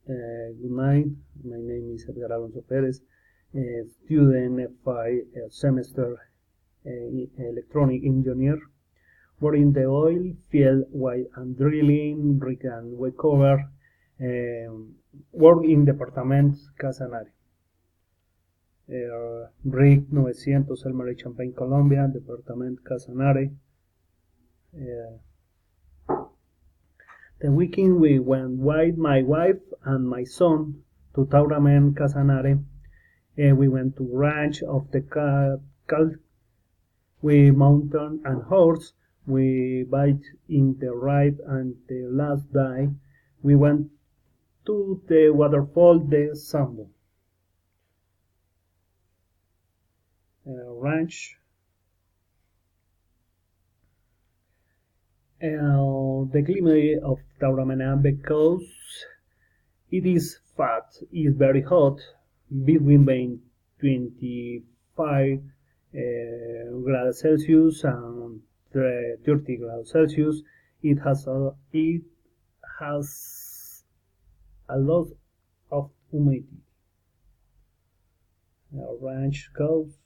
Good night. My name is Edgar Alonso Perez, student 5 semester electronic engineer. Work in the oil field while I'm drilling, rig and recover. Work in department Casanare. Rig 900 El Marais Champagne, Colombia, department Casanare. The weekend we went with my wife and my son to Tauramen, Casanare. We went to ranch of the we mountain and horse. We bike in the ride, and the last day we went to the waterfall de Sambo. Ranch. The climate of Tauramen, because it is very hot, between 25 degrees Celsius and 30 degrees Celsius. It has a lot of humidity. Ranch cows.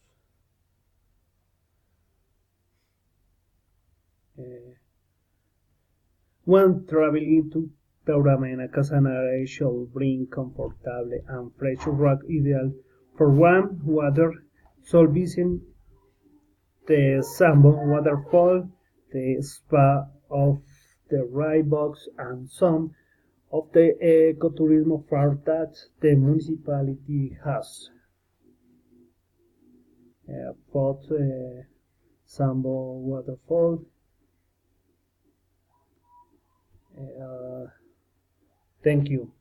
When traveling to Tauramen, Casanare should bring comfortable and fresh rock, ideal for warm water. So visit the Sambo waterfall, the spa of the right box, and some of the ecotourism fair that the municipality has. Both Sambo waterfall. Thank you.